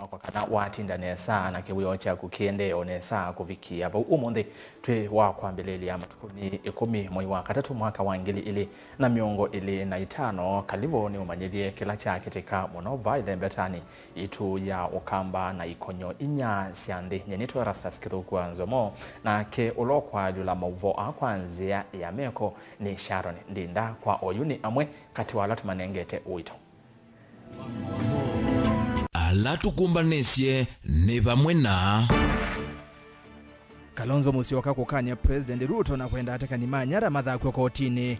wako kana watinda nesa na kiwiyo cha kukiende onesa kuvikia ba umonde twe wa kwambelelia matukuni 10 mwezi wa katatu mwaka wa 2025 kalivo ni umanyilie kila cha katika monova ile betani itu ya ukamba na ikonyo inya siande nyenito rasas kidogo nzomo na ke ulokwa jula mauvo akwanzia ya meko ni Sharon Ndinda kwa oyuni amwe kati wala tumanengete uito alatukumbanesye ne bamwe na Kalonzo Musyoka kukanya President Ruto na kwenda atakanimanya ramadha kwa kotini.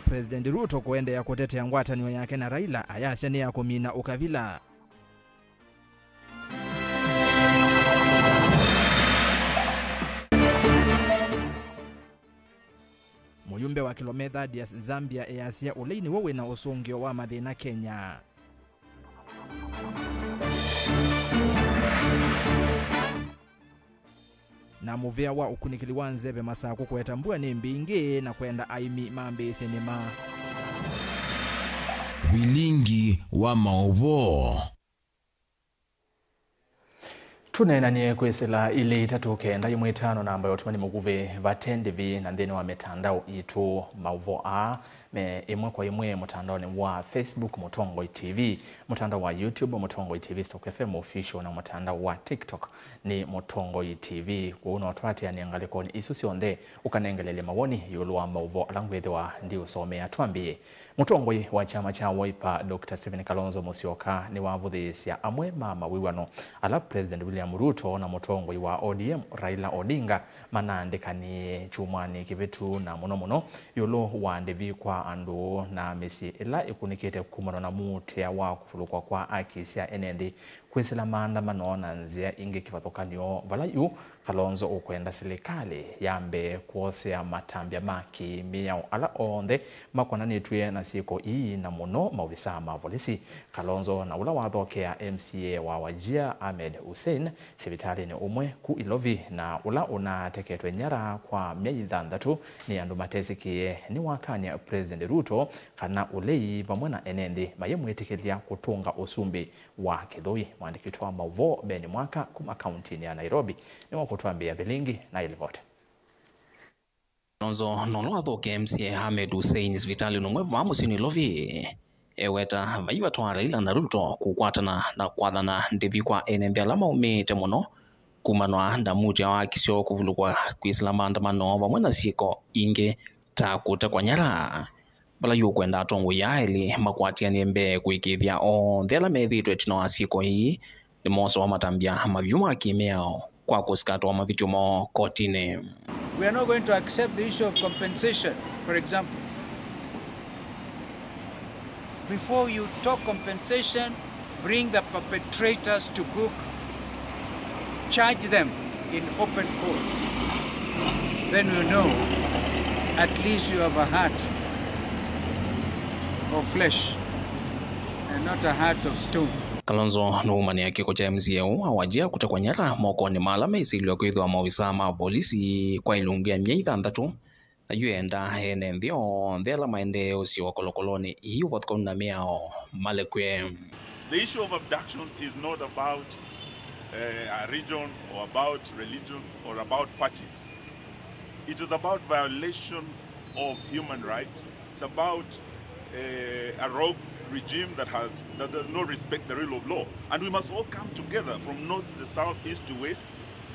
President Ruto kuende ya kutetea ngwatanio yake na Raila ayasya ni ya kumina ukavila. Muyumbe wa kilomita dia Zambia easia uleini wowe na usungio wa mathina Kenya. Na muvea wa ukunikili wanzebe masaku kuetambua ni mbingi na kwenda aimi mambe sinema. Wilingi wa maovo Tunena ni kwesela ili itatokenda yumwitano na ambayo tumani muguve vatendivi na ndeni wa metandao itu mauvo me imwe kwa imwe mutandao ni wa Facebook Mutongoi TV, mutandao wa YouTube Mutongoi TV Stock FM official na mutandao wa TikTok ni Mutongoi TV. Kuuna watuati ya niangaliko ni isusi onde ukanengelele mawoni yulu wa mauvo alangwethe wa ndi usome atuambie. Mutongoi wa chama cha Wiper Dr. Stephen Kalonzo Musyoka ni wavuthisia amwe mama wiwano ala President William Ruto na mutongoi wa ODM Raila Odinga manandikani chumani kivetu na muno yulu wa ndevi kwa andu na mesi ila ikunikite kumano na mutea wa kufulukwa kwa akisia enendi kwesela maandamano na nzia inge kivathokanio vala yu Kalonzo ukwenda serikali yambe kuosea matambia maki miao ala onde makonanitwe na siko ii na muno mauvisa mavolisi. Kalonzo na ula wathokea MCA wa Wajir Ahmed Hussein sivitali ni umwe ku Ilovi na ula unateketwe nyara kwa miezi 3 ni andu matesikie ni wakanya President Ruto kana ulei pamwe na enendi mayemwetikilia kutunga usumbi wa Kidhui. Mwandikitwa mauvo Beni Mwaka kuma kaunti ya Nairobi ni wakutuambia vilingi na ilivote. Kalonzo nolo athoke MCA Ahmed Hussein sivitali numwe vamusini Ilovi eweta vaiva twa Raila na Ruto kukwatana na kwathana ndivi kwa enembe alama umite muno kumanwa ndamuja wa kisio kuvulukwa kwisila maandamano vamwe na siko inge takuta kwa nyara vala yukwenda atongo ya ili makwatia niembe kuikithia thela methitwe tino wa siko hii ni moso wa matambia mavyuma kimeo kwa kusikatwa mavitio mo kotine. We are not going to accept the issue of compensation, for example. Before you talk compensation, bring the perpetrators to book, charge them in open court. Then you know at least you have a heart of flesh and not a heart of stone. Kalonzo nuumani ya kiko cha MCA awajia kutekwa nyara moko ni malama isilio kwithwa maofisa ma polisi kwa ilungia miezi 3 na yuenda hene ndio ndela maende usio kolokoloni iyo vodka na miao malekwe. The issue of abductions is not about a region or about religion or about parties. It is about violation of human rights. It's about a rogue regime that does not respect the rule of law. And we must all come together from north to the south, east to west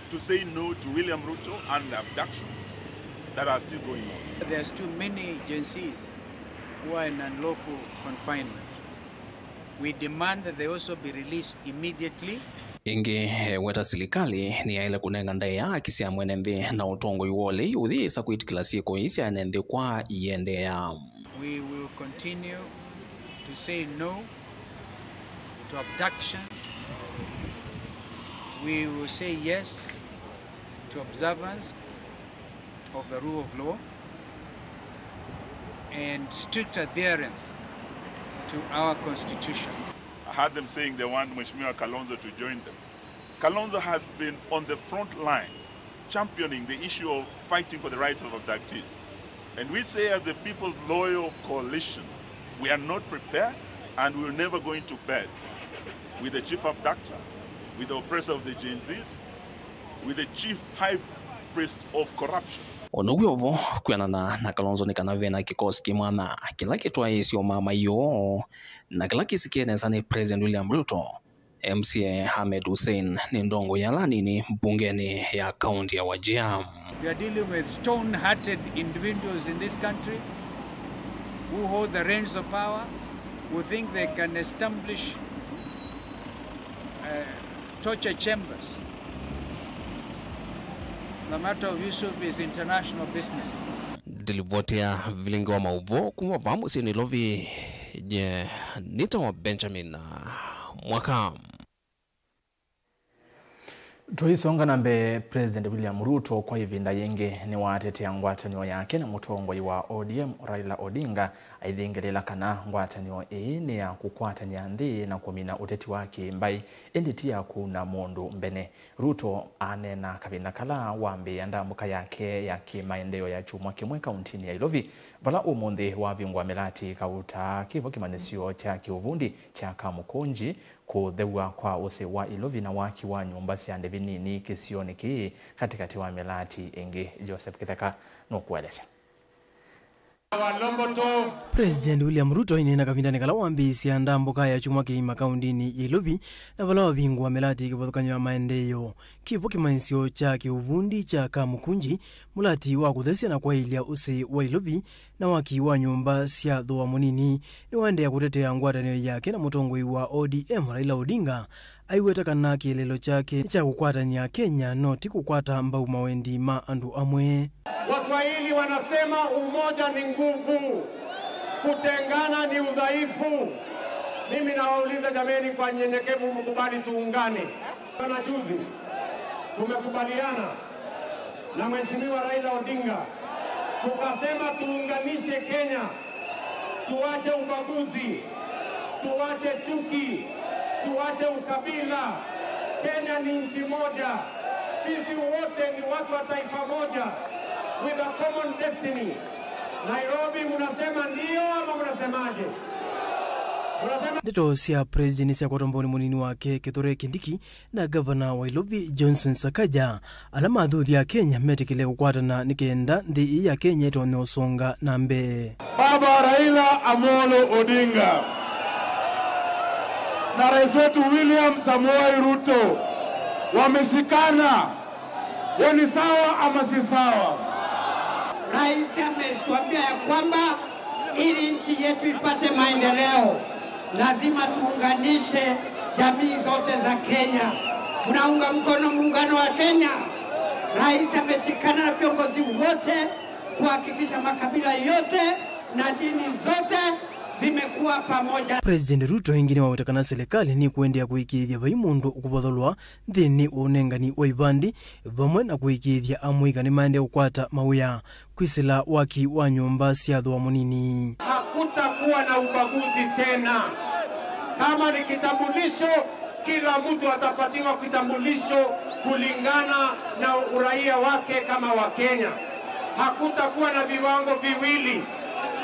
to say no to William Ruto and the abductions that are still going on. There's too many agencies who are in unlawful confinement. We demand that they also be released immediately. Inge weta silikali ni ya ile kunenga ndae ya kisi ya mwenembe na utongo yuole yuthi isa kuitikila siko isi ya nende kwa iende ya. We will continue to say no to abductions. We will say yes to observance of the rule of law and strict adherence to our constitution. I heard them saying they want Mheshimiwa Kalonzo to join them. Kalonzo has been on the front line championing the issue of fighting for the rights of abductees. And we say as a People's Loyal Coalition, we are not prepared and we're never going to bed with the chief abductor, with the oppressor of the Gen Zs, with the chief high priest of corruption. Onogyovo kwenana na Kalonzo ni kanavena kikosi kimwana kila kitwa isio mama yo na kila kisikene sana President William Ruto. MCA Ahmed Hussein ni ndongo ya nini bungeni ya kaunti ya Wajir. We are dealing with stone-hearted individuals in this country who hold the reins of power, who think they can establish torture chambers. The matter of Yusuf is international business. Dilivotea vilingo wa mauvo kuma vamu sini lovi je nita wa Benjamin mwaka. Tuisonga nambe President William Ruto kwa ivinda yenge ni watetea ngwatanio yake na mutongoi wa ODM Raila Odinga aithingelela kana ngwatanio ni ya kukwatania nthi na kumina uteti wake mbai enditia kuna mundu mbene. Ruto anena kabina kala wambe ndambuka yake ya kimaendeleo ya chumwa kimwe kauntini ya Ilovi vala umundi wa vingwa melati kauta kivo kimanisio cha kiuvundi cha Kamukunji kuthewa kwa use wa Ilovi na waki wa nyumba siande vinini kisioni ki katikati wa melati ingi. Joseph Kitheka nukueleza. President William Ruto inena kavindani kala wambi sianda mboka ya chumwa kiima kaundini Ilovi na vala wa vingu wa melati kivothukanywa wa maendeyo kivo kimanisio cha kiuvundi cha Kamukunji mulati wa kuthesia na kwa ilia use wa Ilovi na waki wa nyumba sia dhoa munini ni wande ya kutetea ngwatanio yake na mutongoi wa ODM Raila Odinga aiweta kana kielelo chake cha kukwatania Kenya noti kukwata mbau mawendi ma andu amwe. Waswahili wanasema umoja ni nguvu, kutengana ni udhaifu. Mimi nawauliza jameni kwa nyenyekevu mkubali tuungane. Jana juzi tumekubaliana na Mheshimiwa Raila Odinga tukasema tuunganishe Kenya, tuache ubaguzi, tuache chuki, tuache ukabila. Kenya ni nchi moja, sisi wote ni watu wa taifa moja with a common destiny. Nairobi mnasema ndio ama mnasemaje? Ndeto sia president sia kotomboni munini wake Kithure Kindiki na governor wa Ilovi Johnson Sakaja alama adhuri ya Kenya metikile kukwatana nikenda nthi ya Kenya itoneosonga nambe. Baba Raila Amolo Odinga na rais wetu William Samoei Ruto wameshikana, ni sawa ama si sawa? Rais ametuambia ya kwamba ili nchi yetu ipate maendeleo lazima tuunganishe jamii zote za Kenya. Tunaunga mkono muungano wa Kenya. Rais ameshikana na viongozi wote kuhakikisha makabila yote na dini zote zimekuwa pamoja. President Ruto ingine wawetakana serikali ni kuendea kuikithia vaimundu ukuvotholwa nthini unengani wa ivandi vamwe na kuikithia amwika ni maende ukwata mauya kwisila waki wa nyumba sia dhoa munini. Hakutakuwa na ubaguzi tena. Kama ni kitambulisho, kila mtu atapatiwa kitambulisho kulingana na uraia wake kama wa Kenya. Hakutakuwa na viwango viwili.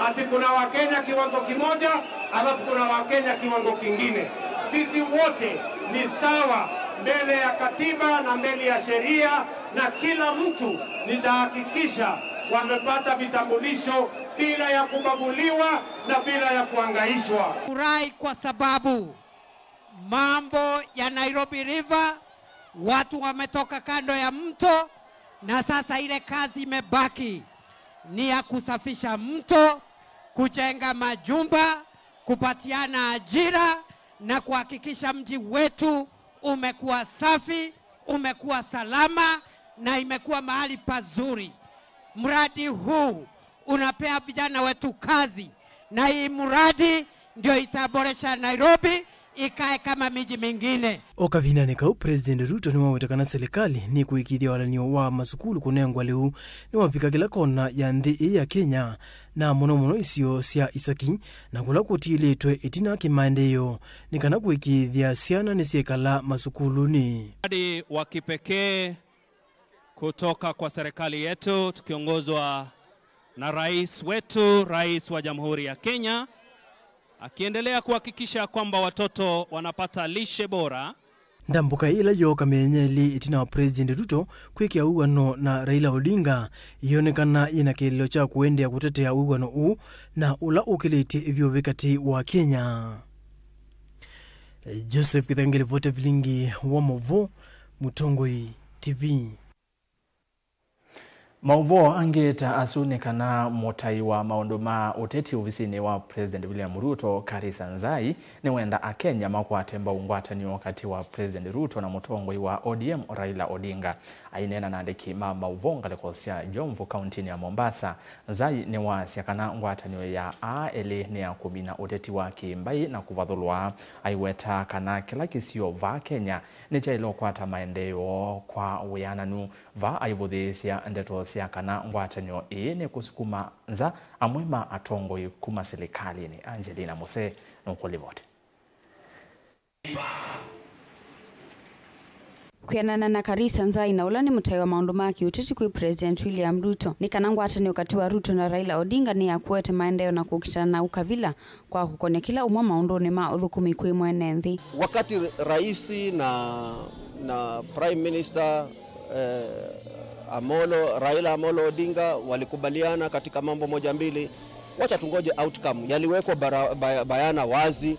Ati kuna Wakenya kiwango kimoja, alafu kuna Wakenya kiwango kingine. Sisi wote ni sawa mbele ya katiba na mbele ya sheria, na kila mtu nitahakikisha wamepata vitambulisho bila ya kubaguliwa na bila ya kuangaishwa. Furahi kwa sababu mambo ya Nairobi River watu wametoka kando ya mto na sasa ile kazi imebaki ni ya kusafisha mto, kujenga majumba, kupatiana ajira na kuhakikisha mji wetu umekuwa safi, umekuwa salama na imekuwa mahali pazuri. Mradi huu unapea vijana wetu kazi na hii mradi ndio itaboresha Nairobi ikae kama miji mingine. Okavina nekau President Ruto ni wawetakana serikali ni kuikithia walanio wa masukulu kunengwa leu ni wafika kila kona ya nthi ya Kenya na muno isio sia isaki na kula kutiletwe itina kimaendeleo ni kana kuikithia siana ni siekala masukuluni. Mradi wa kipekee kutoka kwa serikali yetu tukiongozwa na rais wetu, rais wa Jamhuri ya Kenya, akiendelea kuhakikisha kwamba watoto wanapata lishe bora. Ndambuka ila yo kamenyeli itina wa President Ruto kwikia uwano na Raila Odinga ionekana ina kililo cha kuendea kutetea uwano huu na ula ukiliti hivyo vikati wa Kenya. Joseph Kithangeli vote vilingi wa Mauvo, Mutongoi TV. Mauvo angeta asunekana motai wa maondoma uteti ofisini wa President William Ruto Karisa Nzai ni wenda Akenya makwatemba ungwatani wakati wa President Ruto na mutongoi wa ODM Raila Odinga. Ainena na ndeki Mauvo ngalekosia Jomvu County ya Mombasa. Nzai ni wasiakana ungwatani ya ele ni ya kubina uteti wa Kimbai na kuvadhulwa aiweta kana kila kisio va Kenya ni chailo kwata maendeo kwa uyananu va aivudhisia ndeto kana ngwatanyo ni kusukuma za amwema atongoi kuma serikali ni Angelina Mose nukulivote. Kuyanana na Karisa Nzai na ulani mutai wa maundu maki utiti kui President William Ruto ni kanangwatani wakati wa Ruto na Raila Odinga ni ya kuwete maendeleo na kukitana na ukavila kwa kukonya kila umma maundu ni maudhukumi kui mwenenthi. Wakati raisi na Prime Minister Raila Amolo Odinga walikubaliana katika mambo moja mbili, wacha tungoje outcome. Yaliwekwa bayana wazi,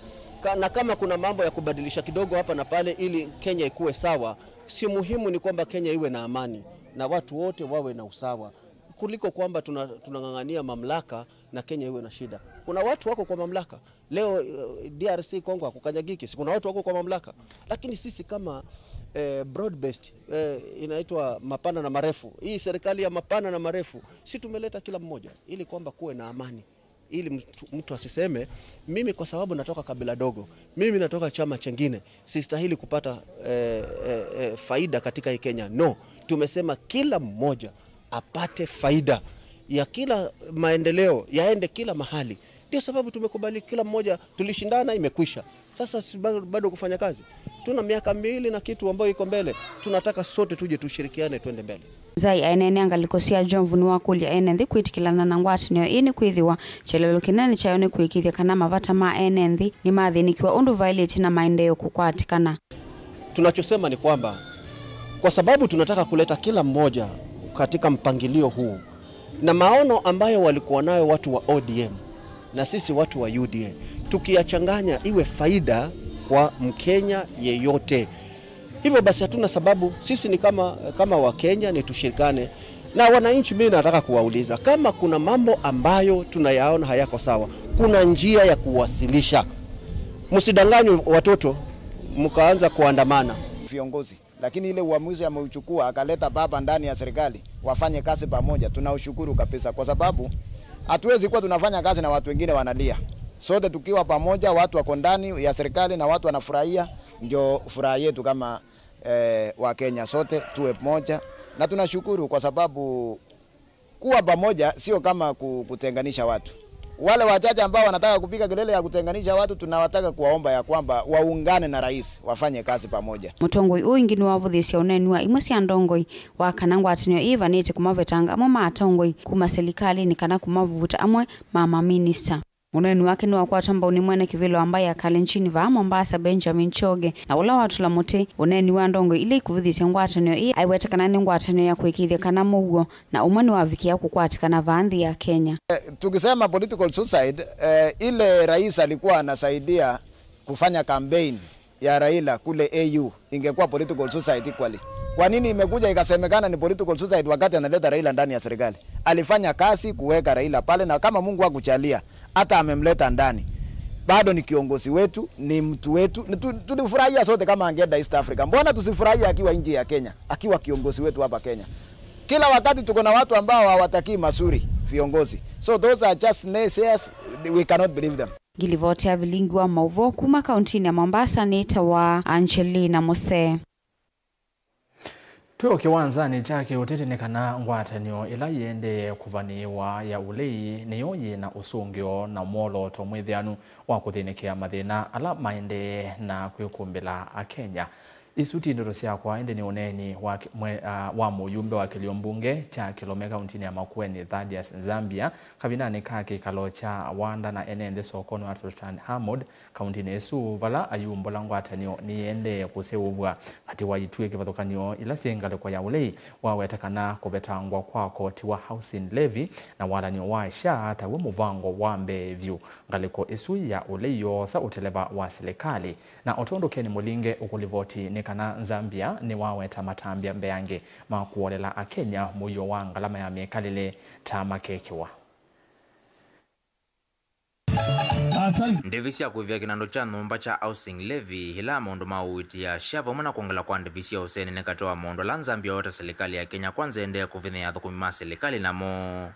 na kama kuna mambo ya kubadilisha kidogo hapa na pale ili Kenya ikuwe sawa, si muhimu ni kwamba Kenya iwe na amani na watu wote wawe na usawa, kuliko kwamba tunangangania mamlaka na Kenya iwe na shida. Kuna watu wako kwa mamlaka leo, DRC Kongo kukanyagiki, kuna watu wako kwa mamlaka, lakini sisi kama broad based inaitwa mapana na marefu, hii serikali ya mapana na marefu, si tumeleta kila mmoja ili kwamba kuwe na amani, ili mtu asiseme mimi kwa sababu natoka kabila dogo, mimi natoka chama chengine, sistahili kupata faida katika hii Kenya. No, tumesema kila mmoja apate faida ya kila maendeleo yaende kila mahali. Ndio sababu tumekubali kila mmoja, tulishindana imekwisha. Sasa bado kufanya kazi. Tuna miaka 2 na kitu ambayo iko mbele. Tunataka sote tuje tushirikiane twende mbele. Zai ainene angalikosia Jomvu ni wakuli ainenthi kwitikilana na ngwatanio ini kwithiwa chelelo kinene chayone kwikithia kana mavata ma ainenthi ni mathinikiwa undu violate na maendeleo kukwatikana. Tunachosema ni kwamba kwa sababu tunataka kuleta kila mmoja katika mpangilio huu na maono ambayo walikuwa nayo watu wa ODM na sisi watu wa UDA, tukiyachanganya iwe faida kwa Mkenya yeyote. Hivyo basi hatuna sababu, sisi ni kama wa Kenya ni tushirikane na wananchi. Mimi nataka kuwauliza kama kuna mambo ambayo tunayaona hayako sawa, kuna njia ya kuwasilisha. Msidanganywe watoto mkaanza kuandamana viongozi, lakini ile uamuzi ameuchukua akaleta baba ndani ya serikali wafanye kazi pamoja, tunaushukuru kabisa, kwa sababu hatuwezi kuwa tunafanya kazi na watu wengine wanalia. Sote tukiwa pamoja, watu wako ndani ya serikali na watu wanafurahia, ndio furaha yetu kama wa Kenya, sote tuwe pamoja. Na tunashukuru kwa sababu kuwa pamoja sio kama kutenganisha watu. Wale wachache ambao wanataka kupiga kelele ya kutenganisha watu, tunawataka kuwaomba ya kwamba waungane na rais wafanye kazi pamoja. Mutongoi uingi ni wavuthisia uneni wa imwe cia ndongoi wa kana ngwatanio ivanite kumavetanga amwe matongoi kuma serikali ni kana kumavuta amwe mama minister. Uneni wake ni wakwatamba ni mwene kivilo ambaye akale nchini va Mombasa Benjamin Choge na ula watu la muti uneni wa ndongoi ile kuvuthisia ngwatanio ii aiwetekana ni ngwatanio ya kuikithia kana muguo na umani wa vikia kukwatikana vanthi ya Kenya. Tukisema political suicide, ile rais alikuwa anasaidia kufanya campaign ya Raila kule AU, ingekuwa political suicide equally. Kwa nini imekuja ikasemekana ni political suicide wakati analeta Raila ndani ya serikali? Alifanya kazi kuweka Raila pale, na kama Mungu hakujalia hata amemleta ndani, bado ni kiongozi wetu, ni mtu wetu. Tulifurahia sote kama angeenda East Africa. Mbona tusifurahia akiwa nje ya Kenya, akiwa kiongozi wetu hapa Kenya? Kila wakati tuko na watu ambao hawataki mazuri viongozi. So those are just naysayers, we cannot believe them. Gilivotea vilingi wa Mauvo kuma kauntini ya Mombasa ni tawa Angelina Mose. Tuyo kiwanzani chake utetenekana ngwatanio ila yende kuvaniwa ya ulei niyoyi na usungio na molo tomwithianu wa kuthinekea mathina ala maende na kwikumbila a Kenya. isuti ndoro siakwa ende ni oneni wa muyumbe wa kiliombunge cha Kilome kaunti ya Makueni Thaddeus Zambia kabinane kake kalo cha wanda na enende sokono wa Sultan Hamud kaunti nesu vala ayumbo langwatanio ni ende kuseuvwa kati waitue kivathokanio ila siengale kwa yaulei wawetakana kubetangwa kwa koti wa housing levy na wala ni waisha hata muvango wa Mbeevyu ngaliko isu ya uleyo sa uteleva wa serikali na otondo Ken Mulinge ukulivoti nikana Zambia ni waweta matambia mbeange makuolela akenya muyo wa ngalama ya mekalile tamakekiwa Ndevisi ya kuvia kinando cha numba cha housing levy hila mondo mauiti ya shava mwana kuongela kwa ndevisi ya useni nekatoa mondo la Zambia wata serikali ya Kenya kwanza ende ya kuvine ya thukumima serikali na mo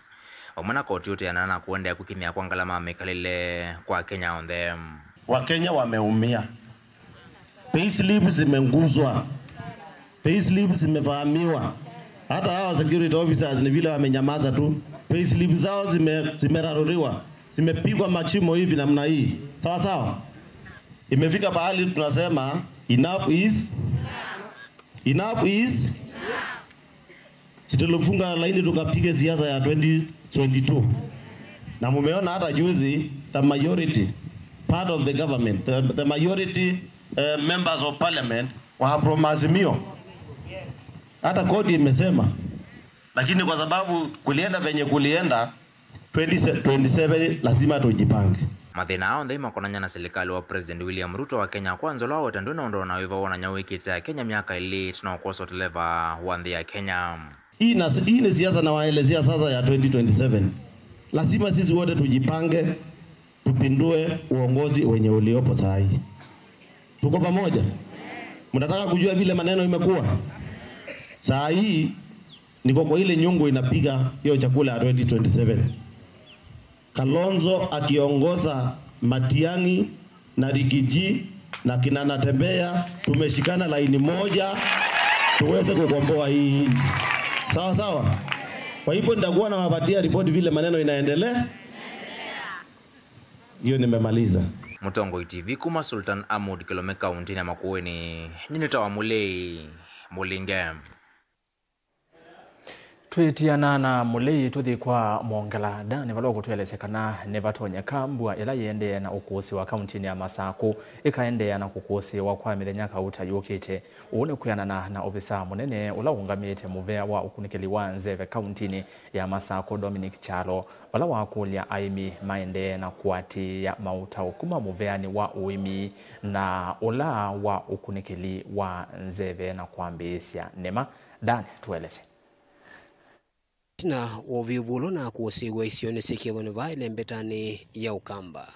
wamana koti yote ya nana kuende ya kukimia kwa ngalama mekalile kwa Kenya on them. Wakenya wameumia. Payslip zimenguzwa. Payslip zimevamiwa. Hata hawa security officers ni vile wamenyamaza tu. Payslip zao zimeraruriwa. Zimepigwa machimo hivi namna hii. Sawa sawa. Imefika pahali tunasema enough is situlufunga laini tukapige siasa ya 2022. Na mumeona hata juzi the majority part of the government the majority members of parliament wahapromazimio. Hata kodi imesema. Lakini kwa sababu kulienda venye kulienda 2027 lazima tujipange. Mathina hao ndaima konanya na serikali wa President William Ruto wa Kenya kwanza lao watanduna ndo na wiva wana nyawiki ta Kenya miaka ili tunaokosa televa wandhi ya Kenya. Hii ni siasa na waelezea sasa ya 2027. Lazima sisi wote tujipange tupindue uongozi wenye uliopo saa hii. Tuko pamoja? Mnataka kujua vile maneno imekuwa? Saa hii niko kwa ile nyungu inapiga hiyo chakula ya 2027. Kalonzo akiongoza Matiang'i na Rigiji na Kinana Tembea tumeshikana laini moja tuweze kukomboa hii nchi. Sawa sawa? Kwa hivyo nitakuwa na wapatia ripoti vile maneno inaendelea. Hiyo nimemaliza. Mutongo TV kuma Sultan Hamud Kilome kaunti ya Makueni nyinitawa Mulinge. Twitiana na mulei tuthi kwa mwongela dani valo kutuelesekana nevatonya kambua ila yende na ukusi wa kaunti ya Masako ikaende na kukusi wa kwa mithenya kauta yukite uone kuyana na ofisa munene ula ungamite muvea wa ukunikili wa Nzeve kaunti ya Masako Dominic Chalo wala wakulia aimi maende na kuati ya mauta ukuma muveani wa uimi na ula wa ukunikili wa Nzeve na kuambisia nema dani tuelese na wovivulo na kuosigwa isione sikiwa nivaile mbetani ya ukamba.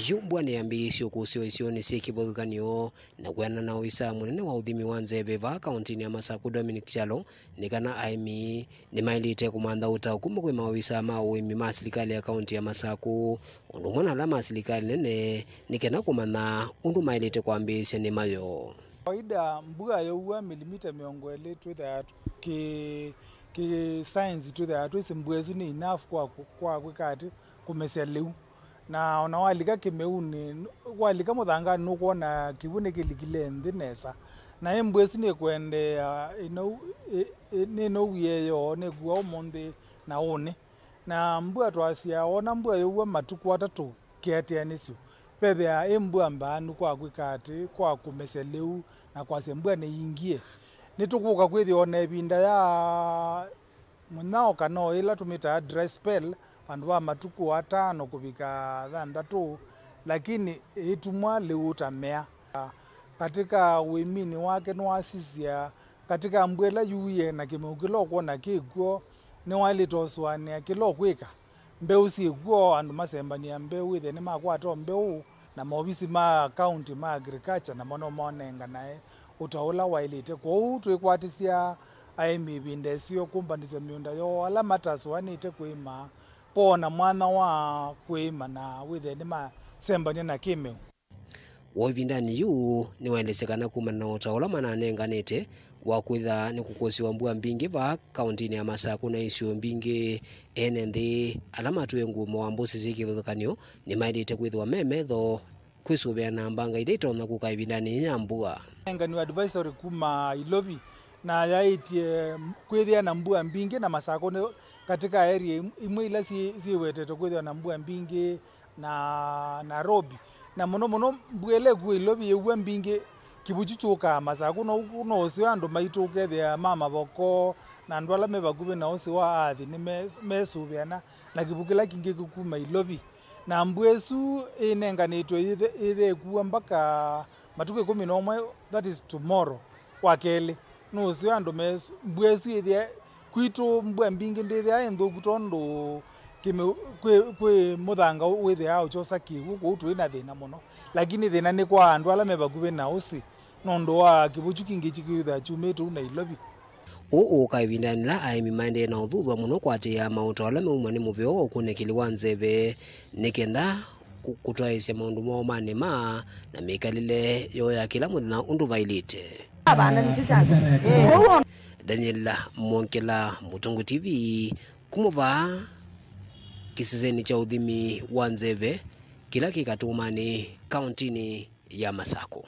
Yumbwa ni ambisio kusiwa isione sikiwa dhukanio na kuena na uisa munene wa udhimi wa Nzeve va kaunti ya Masako Dominic Chalo nikana aimi ni mailite kumanda uta hukumu kwa mawisa mawimi maasilikali ya kaunti ya Masako undu mwana la maasilikali nene nikena kumanda undu mailite kwa ambisio ni mayo. Kawaida mbuga ya uwa milimita miongo eletu ki science to the atwese mbwezu ni enough kwa kwikati kumeseliu na onawalika kimeuni walika muthanga nukuona kibune kilikile nthинesa na mbwezu ni kwende no wiyeyo ne kuwa monde na one na mbua twasia ona mbua yo matuku atatu kiatianisio pethea mbua mbanu kwa kwikati kwa kumeseliu na kwa sembua ne ingie nitukuka kwithi ona ibinda ya munao kano ila tumita dry spell pandu wa matuku 5 kubika 6 lakini itumwa leuta mea katika wimini wake no asisia katika mbwela yuye na kimukilo kuona kiguo ni wali toswane kilo kwika mbeu si guo andu masembania mbeu ithe ni makwato mbeu na maofisi ma county ma agriculture na mono monenga nae utaola wailite kwa twikwatisia aimi bindesio kumbandise miunda yo ala mataswanite kwima pona mwana wa kwima na withe ni masembania na kimeu wovindani yu ni waelesekana kumana utaola mananenganite wa kwitha ni kukosiwa mbua mbingi va kaunti ya Masako na isio mbingi enende alama tuwe ngumo wa mbusi ziki vuthukanio ni mailite kwithwa memetho kwisuvia na mbanga ideto na kukaivindani nyambua Enga ni advisory kuma Ilobi na yaitie kwithia na mbua mbingi na masako katika area imwe ila si wetete kwithia na mbua mbingi na Nairobi na muno mbwele ku Ilobi yewe mbingi kibuchuchuka masako no osio andu maituke thia mama boko na ndwala mebakube na osi wa athi ni mesubiana na kibukila kingi kuma Ilobi na mbwesu inenganitwe ithe kuwa mpaka matuke 11 that is tomorrow wakele no osio andu mbwesu ithe kwitu mbwa mbingi ndithi aendo kutondo kwe muthanga withe ao chosa kigu kutu ina thina muno lakini thina ni kwa andu ala mebakube na osi nondo wa kibuchu kingi chikitha chumetu na Ilobi ukaivindanila aimi maende na uthuthwa muno kwatia mautola meumwa ni muvio wa ukunekili wa nzeve nikenda kutwaisya maundu mao manema na mikalile yo ya kila muthina undu vailite Daniel Mwonkela, Mutongo TV, kumuva kisizeni cha udhimi wa nzeve kila kikatumani kauntini ya Masako.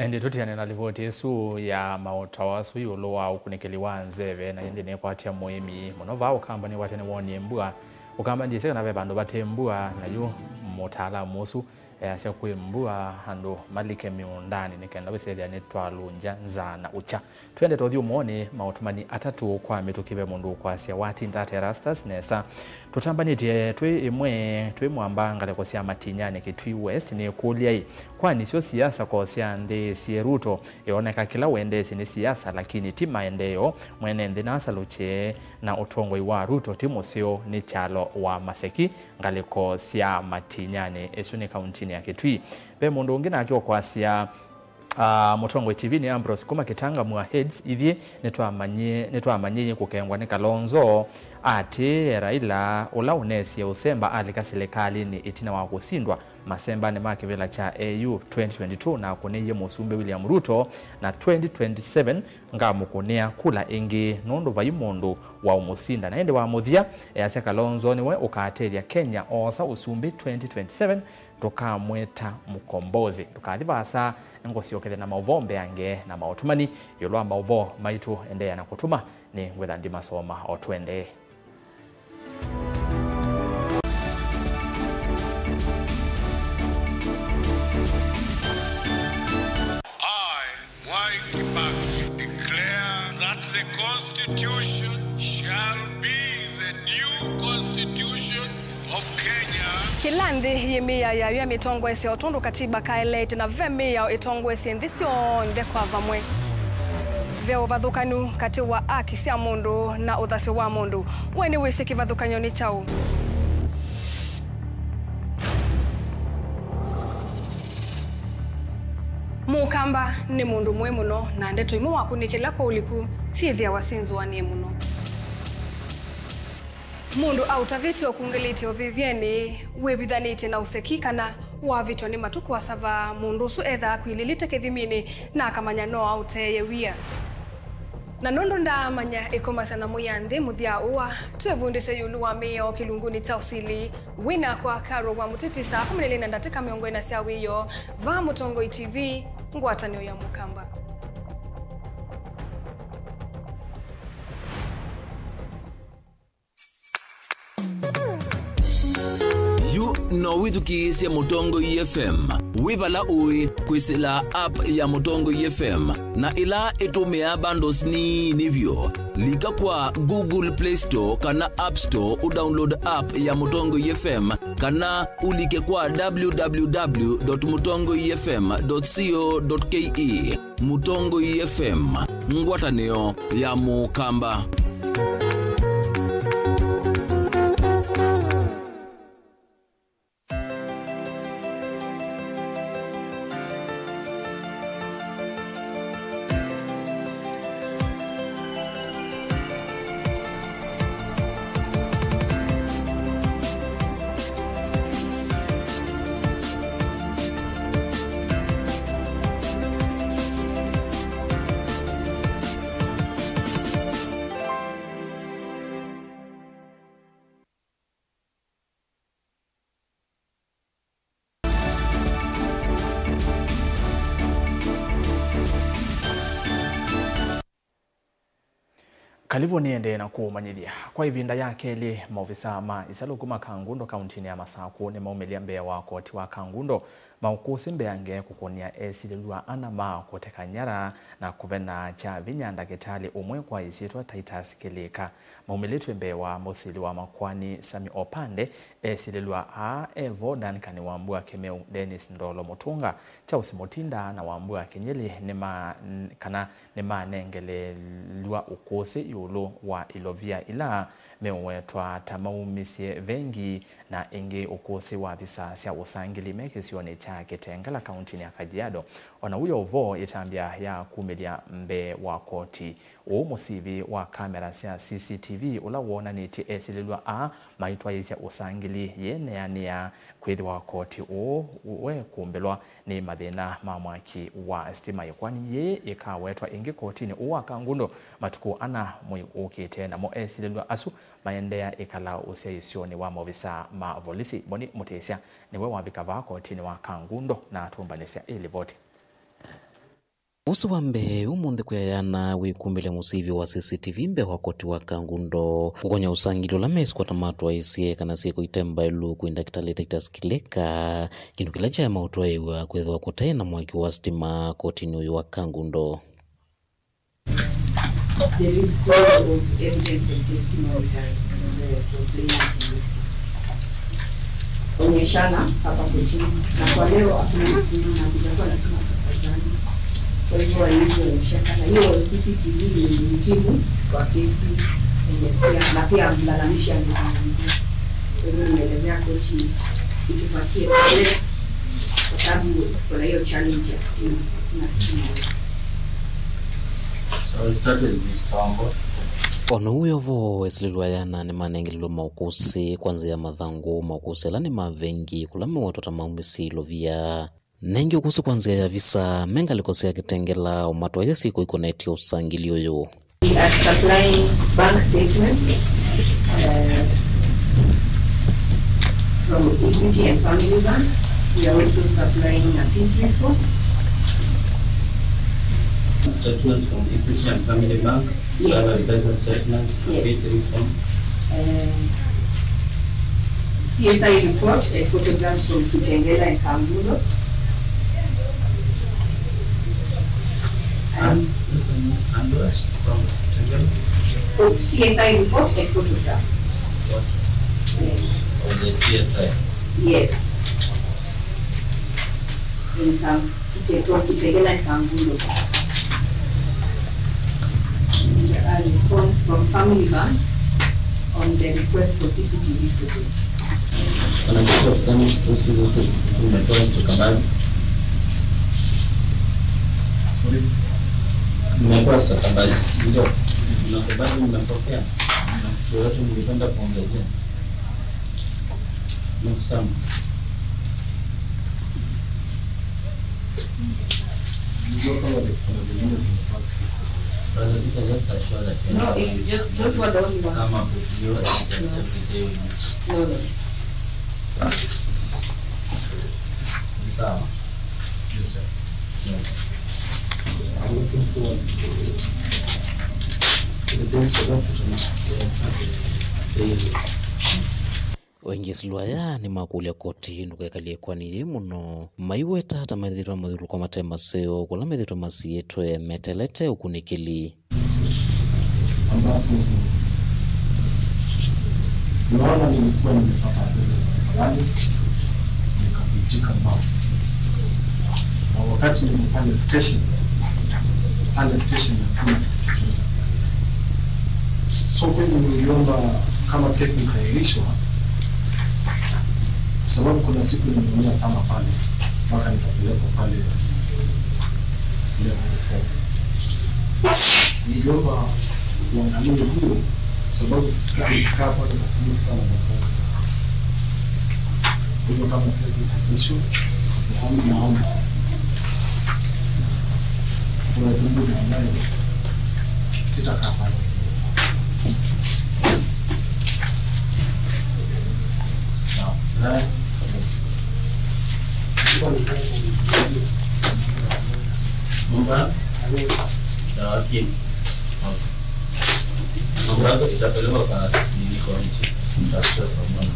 Ndi tutiane na ripoti yesu ya mautawasu yulo wa ukunikeliwa nzeve na yende ne kwatia muhimi munova ukamba ni watene woni mbua ukamba ndise na bandu batembua na yu mutala musu asya kwembua hando malike miundani nikenda weselia netwalunja nzana ucha twende tothio muone mautumani atatu kwa mitukive mundu kwa sia wati ndate rastas nesa tutambanite twi mwamba ngale kwa sia matinyane kitwi west ni kulia kwani sio siasa kwa sia nde sieruto yaoneka kila wende ni siasa lakini tima endeyo mwene ndinasa luche na utongoi wa Ruto timosio ni chalo wa Maseki ngale kwa sia matinyane esuni kauntini ya Kitui be mundu ungina akiwa kwa sia Mutongwe TV ni Ambrose kuma kitanga mwa heads ithie netwamanye kukengwa ni Kalonzo ati Raila ula unesi ya usemba alika serikali ni itina wa kusindwa masemba ni makivela cha AU 2022 na kuneye musumbe William Ruto na 2027 ngamukunea kula ingi nondo vayimundu wa umusinda na ende wa muthia ya Kalonzo niwe ukateria Kenya osa usumbe 2027 tukamweta mukombozi tukathibasa ngosiokele na mauvombe yange na mautumani yolwa mauvo maitu endea na kutuma ni ngwetha ndima soma otwende Kilandi yemia ya mitongo ese otundu katiba kaelete na vemia itongo ese ndisio ndekwa vamwe veo vathukanu kati wa aki cia mundu na uthasi wa mundu weni wisi kivathukanyo ni chau Mukamba ni mundu mwe muno na ndeto imu wakunikila kwa uliku sithia wasinzwa ni muno mundu autaviti okungeliti ovivyeni wevithaniti na usekikana wavitwa ni matuku wa sava mundu su etha kwililite kithimini na akamanya no auteye wia na nondo ndamanya ikomasana muyanthi muthia uwa twevundise yulu wa mio kilunguni cha usili wina kwa karo wa mutitisa 12 ndatika miongo ina cia wiyo va Mutongo TV ngwatanio ya Mukamba no withukiisya Mutongo FM wibala ui kwisila app ya Mutongo FM na ila itumia bundles ni nivyo lika kwa Google Play Store kana App Store udownload app ya Mutongo FM kana ulike kwa www.mutongoefm.co.ke Mutongo FM ngwatanio ya Mukamba. Kalivo niende na kuumanyilia. Kwa ivinda yake ili maofisa ma isalo kuma Kangundo kauntini ya Masaku ni maumelia mbea wa koti wa Kangundo maukusi mbeange kukonia esililua ana maa kuteka nyara na kuvena cha vinyanda kitali umwe kwa isitwa Titus Kilika. Maumelitu mbea wa mosili wa makwani Sami Opande esililua Evo Dankani wambua Kemeu Dennis Ndolo Mutunga cha usimotinda na wambua Kenyeli nema nengele lua ukusi yulu wa ilovia ila mewetwa tamaumisie vengi na ingi ukusi wa visa sia usangili mekisione cha Kitengela kauntini ya Kajiado. Ona huyo vo itambia ya kumelia mbe wa koti musivi wa kamera sia CCTV ula wona niti esililwa maitwa yisia usangili yene ya kwezi wa koti uwe kumbelwa ni madhina mamwaki wa stima yakwani ye ikawetwa ingi kotini uwa Kangundo matuku ana mui ukite na mo esililwa asu maendea ikala usiaisioni wa movisa mavolisi boni mutesia niwe wabikava kotini wa Kangundo na tumbanesia ili vote. Usu wambe umunde kuyayana wikumbile musivi wa CCTV mbe wakoti wa Kangundo kukonya usangilo la mesi kwa tamatu wa isie kana sieko itemba ilu kuinda kitale Titus Kilika kinu kilacha ya mautuwa iwa kwezo wa kotae na mwaki wa stima kotini wa Kangundo. There is a lot of evidence and testimony that the complainant in this onyeshana hapa kotini na kwa leo hakuna mtu na kutakuwa nasema tafadhali. Kwa hivyo walivyoonyeshana hiyo CCTV ni muhimu kwa kesi na pia mlalamisha angezungumzia. Kwa hivyo nimeelezea koti itupatie pale kwa sababu kuna hiyo challenge ya stima na stima. So I started with Mr. Wambo. Ono huyo vo esililwa yana ni manengililo maukusi kwanza ya madhangu maukusi lani mavengi kulame watota maumisi lovia nengi ukusi kwanza ya visa menga likosea Kitengela umatu wa yesi kuikoneti usangili yoyo. We are supplying bank statements from Equity and Family Bank. We are also supplying a PIN report. Statements from Equity and Family Bank, Yes. business statements, Yes. PIN from CSI report and photographs from Kitengela and Kangundo. and what from Kitengela? CSI report and photographs. Yes. Of the CSI. Yes. In Kitengela and Kangundo. A response from Family Bank on the request for CCTV footage. Wanataka kusema kuhusu zote tumetoa stakabadhi. Sorry. Mmetoa stakabadhi, ndio. Stakabadhi mmepokea. Kitu yote mngependa kuongezea. Nakusema. No, it's just those were the only ones. Come up with new evidence every day we meet. No. Sawa. Yes, sir. I'm looking forward to the days of opportunity. Wengi silwaya ni makulia koti nukekalie kwa niye muno maiweta hata maithiro maithiro kwa matema seo kula maithiro masietwe metelete ukunikili ambapo naona nilikuwa nimepata mbali nikapitika mbao na wakati nilipanda station ya kuna kitu chochote so kweli niliomba kama kesi ikaahirishwa kwa sababu kuna siku nimeumia sana pale mpaka nikapelekwa pale niliomba tuangalie hiyo sababu tukikaa pale kasibiki sana kwa hivyo kama kesi itaahirishwa naomba kuna jambo ambayo sitakaa pale. Sawa. Mumba? Na wakili. itapelekwa kwa nini committee mtafuta pamoja.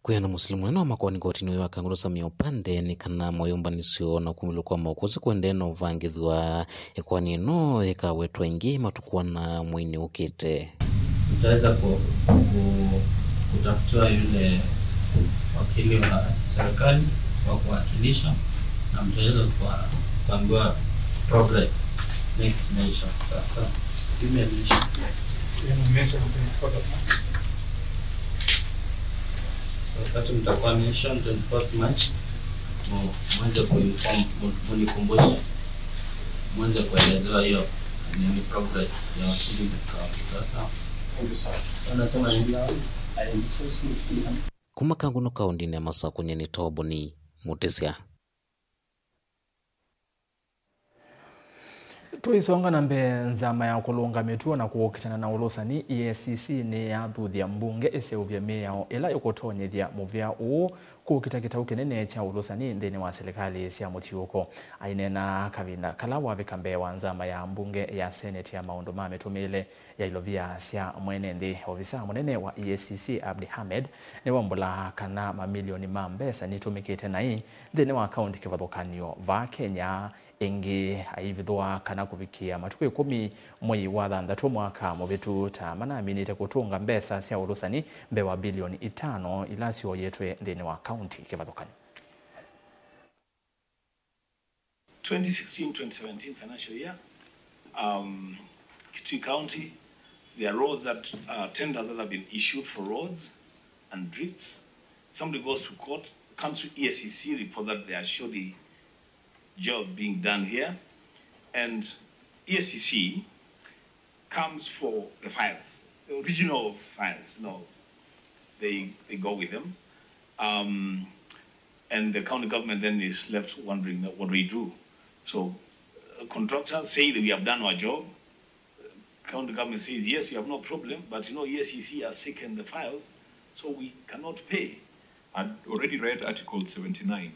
Kuyana muslimu neno makoni kotini wa kangulo samia upande ni kana moyomba nisio na kumilo kwa maukozi kuendena uvangithwa ekwani no eka wetu ingi matukuwa na mwini ukite. Mtaweza kutafutua yule wakili wa serikali wa kuwakilisha na mtaweza kuambiwa progress next nation. Sasa email nation wakati mtakuwa mission 24th March mweze kuinform, munikumbushe mweze kuelezewa hiyo nini progress ya wakili mkao. Sasa anasema nini kumakanguno kaundini ya masa kwenye ni tobo ni mutesia. Tuisonga na nzama ya kulunga mituo na kuokitana na ulosani EACC ni ya thuthia mbunge eseuvya miyao ila yukutonyethia muvya uu kukitakitau kinene cha ulosani ndini wa serikali cia mutiuko. Ainena kavina kala wavikambe wa nzama ya mbunge ya seneti ya maundu ma mitumile ya ilovia cia mwenendi. Ofisa munene wa EACC Abdi Hamed ni wambula kana mamilioni ma mbesa nitumikite nai ndini wa kaunti kivathukanio va Kenya ingi aivithwa kana kuvikia matuku 10 mwei wa thanthatu mwaka muvitu ta manaminite kutunga mbesa cia urusani mbewa bilioni 5 ila cio yetwe ndini wa kaunti kivathukani. 2016-2017 financial year, Kitui County, there are roads that tenders that have been issued for roads and bridges. Somebody goes to court, comes to EACC, report that they are surely job being done here, and EACC comes for the files, the original files. No, they go with them, and the county government then is left wondering what do we do. So contractors say that we have done our job. County government says yes, we have no problem, but you know EACC has taken the files, so we cannot pay. I'd already read Article 79.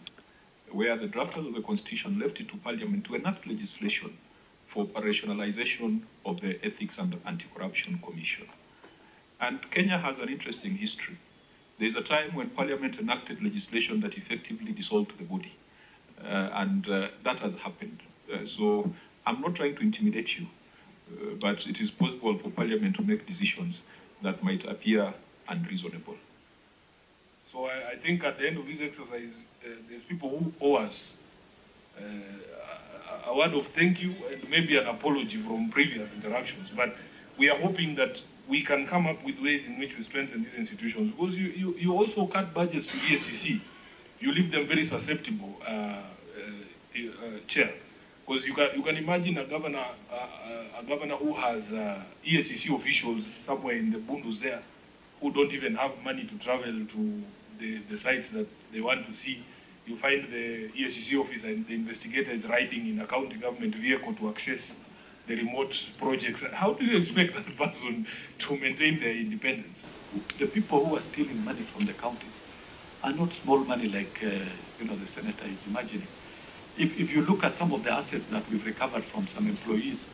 Where the drafters of the Constitution left it to Parliament to enact legislation for operationalization of the Ethics and Anti-Corruption Commission. And Kenya has an interesting history. There is a time when Parliament enacted legislation that effectively dissolved the body, and that has happened. So I'm not trying to intimidate you, but it is possible for Parliament to make decisions that might appear unreasonable. So I think at the end of this exercise, there's people who owe us a word of thank you and maybe an apology from previous interactions. But we are hoping that we can come up with ways in which we strengthen these institutions. Because you also cut budgets to EACC. You leave them very susceptible, Chair. Because you can imagine a governor who has EACC officials somewhere in the bundles there who don't even have money to travel to the sites that they want to see. You find the EACC officer and the investigator is riding in a county government vehicle to access the remote projects. How do you expect that person to maintain their independence? The people who are stealing money from the counties are not small money like the senator is imagining. If you look at some of the assets that we've recovered from some employees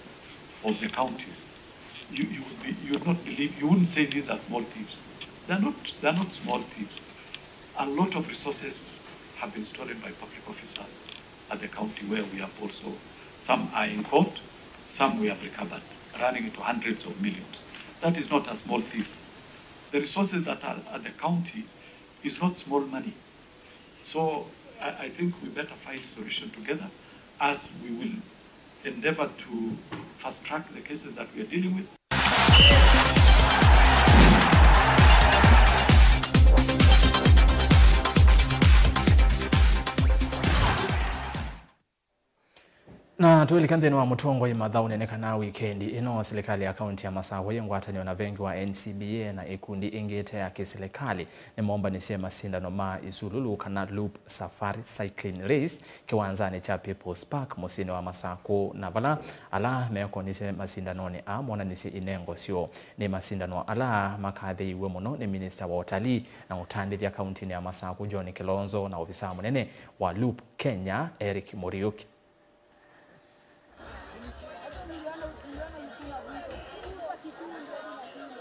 of the counties, you would not believe, you wouldn't say these are small thieves. They're not small thieves. A lot of resources have been stolen by public officers at the county where we have also, some are in court, some we have recovered, running into hundreds of millions. That is not a small thief. The resources that are at the county is not small money. So I think we better find a solution together as we will endeavor to fast track the cases that we are dealing with. Na tuelikantheni wa mutongo imathau nenekana wikendi ino serikali ya kaunti ya Masaku ngwatanio na vengi wa NCBA na ikundi ingite ya kiserikali nimombanisia masindano ma Isululu kana Loop Safari Cycling Race kiwanzani cha People's Park musini wa Masaku na vala ala meko nise masindanoni mwana nise inengo sio ni masindano ala makathe iwe muno ni minister wa utalii na utandithia kaunti ya Masaku John Kilonzo na ofisa munene wa Loop Kenya Eric Muriuki.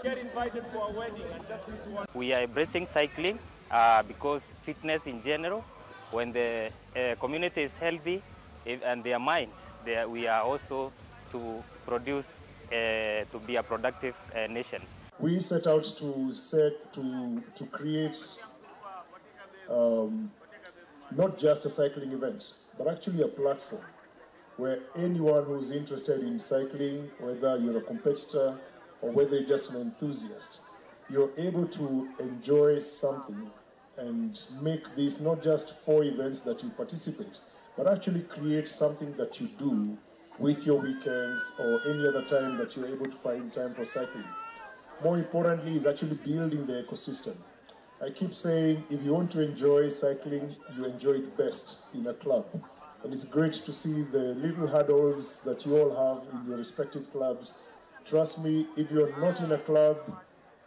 Get invited for a wedding and just this one. We are embracing cycling because fitness in general, when the community is healthy and their mind, we are also to produce, to be a productive nation. We set out to create not just a cycling event, but actually a platform where anyone who's interested in cycling, whether you're a competitor or whether you're just an enthusiast, you're able to enjoy something and make these not just 4 events that you participate, but actually create something that you do with your weekends or any other time that you're able to find time for cycling. More importantly is actually building the ecosystem. I keep saying if you want to enjoy cycling, you enjoy it best in a club. And it's great to see the little hurdles that you all have in your respective clubs. Trust me, if you're not in a club,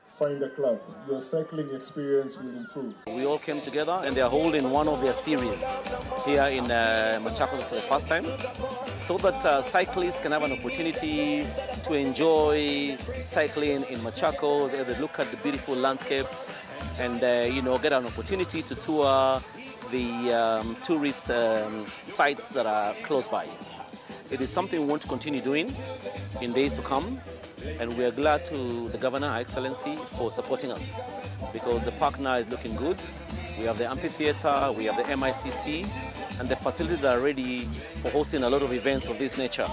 find a club. Your cycling experience will improve. We all came together and they are holding one of their series here in Machakos for the first time, so that cyclists can have an opportunity to enjoy cycling in Machakos, and they look at the beautiful landscapes and get an opportunity to tour the tourist sites that are close by. It is something we want to continue doing in days to come, and we are glad to the Governor, Her Excellency, for supporting us, because the park now is looking good. We have the amphitheater, we have the MICC, and the facilities are ready for hosting a lot of events of this nature.